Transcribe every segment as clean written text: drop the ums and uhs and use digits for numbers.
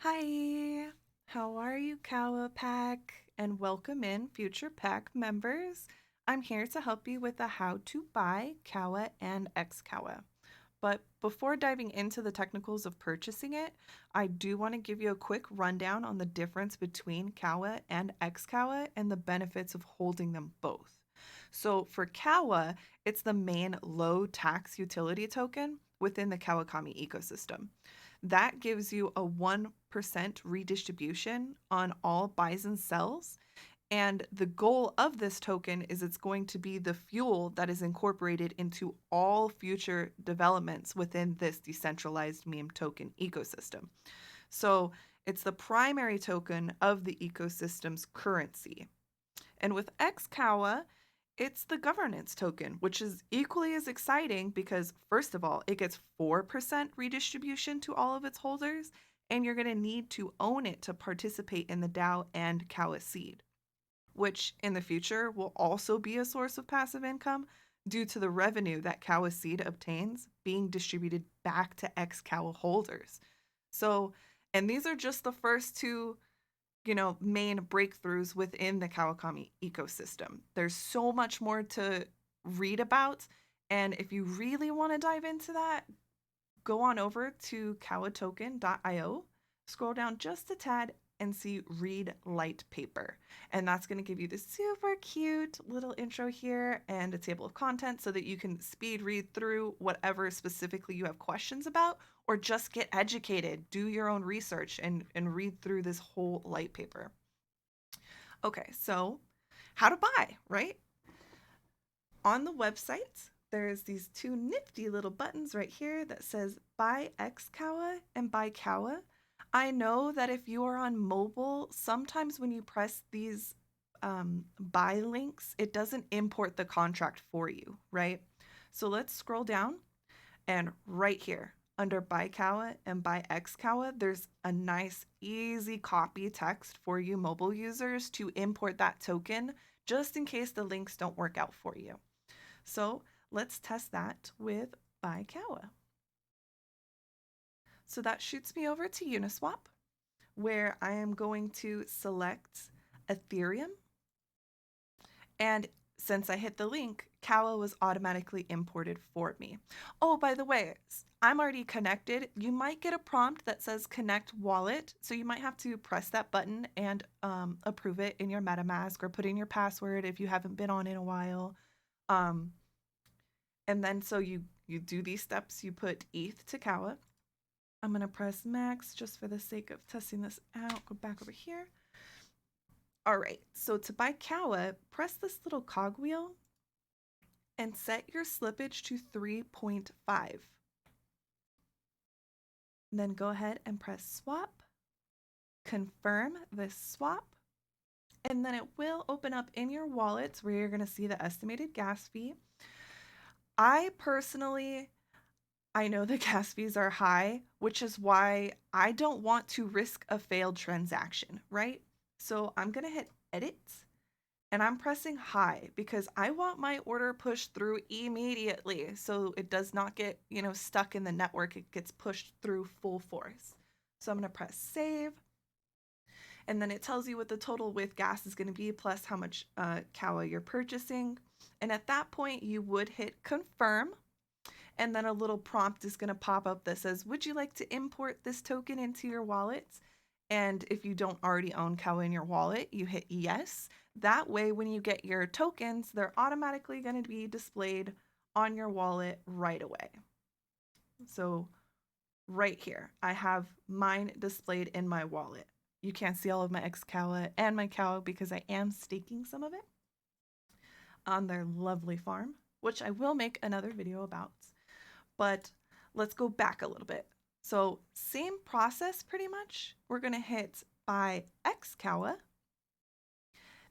Hi, how are you, KAWA Pack? And welcome in, future pack members. I'm here to help you with the how to buy KAWA and XKAWA. But before diving into the technicals of purchasing it, I do want to give you a quick rundown on the difference between KAWA and XKAWA and the benefits of holding them both. So for KAWA, it's the main low tax utility token within the Kawakami ecosystem. That gives you a 1% redistribution on all buys and sells. And the goal of this token is it's going to be the fuel that is incorporated into all future developments within this decentralized meme token ecosystem. So it's the primary token of the ecosystem's currency. And with XKAWA, it's the governance token, which is equally as exciting because, first of all, it gets 4% redistribution to all of its holders, and you're going to need to own it to participate in the DAO and KAWA seed, which in the future will also be a source of passive income due to the revenue that KAWA seed obtains being distributed back to XKAWA holders. So, and these are just the first two main breakthroughs within the Kawakami ecosystem. There's so much more to read about. And if you really want to dive into that, go on over to kawatoken.io, scroll down just a tad, and see Read Light Paper. And that's going to give you this super cute little intro here and a table of contents so that you can speed read through whatever specifically you have questions about, or just get educated, do your own research, and read through this whole light paper. Okay, so how to buy, right? On the website, there's these two nifty little buttons right here that says buy XKAWA and buy KAWA. I know that if you are on mobile, sometimes when you press these buy links, it doesn't import the contract for you, right? So let's scroll down, and right here under buy KAWA and buy XKAWA, there's a nice easy copy text for you mobile users to import that token just in case the links don't work out for you. So let's test that with buy KAWA. So that shoots me over to Uniswap, where I am going to select Ethereum. And since I hit the link, KAWA was automatically imported for me. Oh, by the way, I'm already connected. You might get a prompt that says connect wallet. So you might have to press that button and approve it in your MetaMask or put in your password if you haven't been on in a while. And then so you do these steps, you put ETH to KAWA. I'm going to press max just for the sake of testing this out. Go back over here. All right, so to buy KAWA, press this little cogwheel and set your slippage to 3.5. Then go ahead and press swap, confirm this swap, and then it will open up in your wallets where you're going to see the estimated gas fee. I know the gas fees are high, which is why I don't want to risk a failed transaction, right? So I'm going to hit edit and I'm pressing high because I want my order pushed through immediately so it does not get, stuck in the network. It gets pushed through full force. So I'm going to press save. And then it tells you what the total with gas is going to be plus how much KAWA you're purchasing. And at that point, you would hit confirm. And then a little prompt is going to pop up that says, would you like to import this token into your wallet? And if you don't already own KAWA in your wallet, you hit yes. That way, when you get your tokens, they're automatically going to be displayed on your wallet right away. So right here, I have mine displayed in my wallet. You can't see all of my XKAWA and my KAWA because I am staking some of it on their lovely farm, which I will make another video about. But let's go back a little bit. So same process pretty much. We're going to hit buy XKAWA.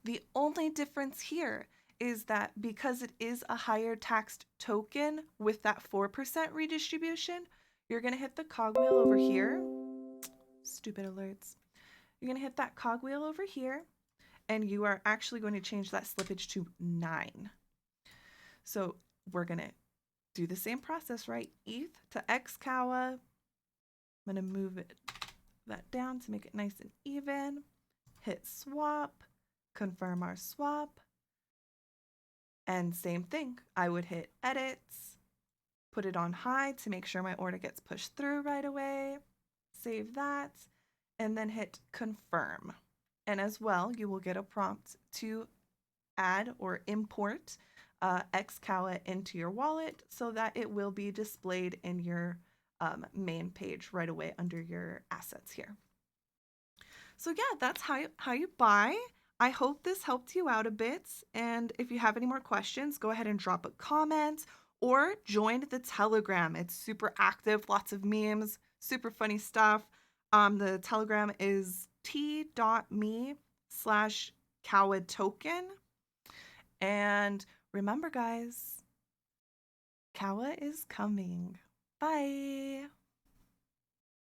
The only difference here is that because it is a higher taxed token with that 4% redistribution, you're going to hit the cogwheel over here. Stupid alerts. You're going to hit that cogwheel over here, and you are actually going to change that slippage to 9. So we're going to do the same process, right? ETH to XKAWA. I'm going to move it that down to make it nice and even. Hit swap, confirm our swap. And same thing, I would hit edits, put it on high to make sure my order gets pushed through right away. Save that, and then hit confirm. And as well, you will get a prompt to add or import XKAWA into your wallet so that it will be displayed in your main page right away under your assets here. So yeah, that's how you buy. I hope this helped you out a bit. And if you have any more questions, go ahead and drop a comment or join the Telegram. It's super active, lots of memes, super funny stuff. The Telegram is t.me/KAWA token. And remember, guys, KAWA is coming. Bye.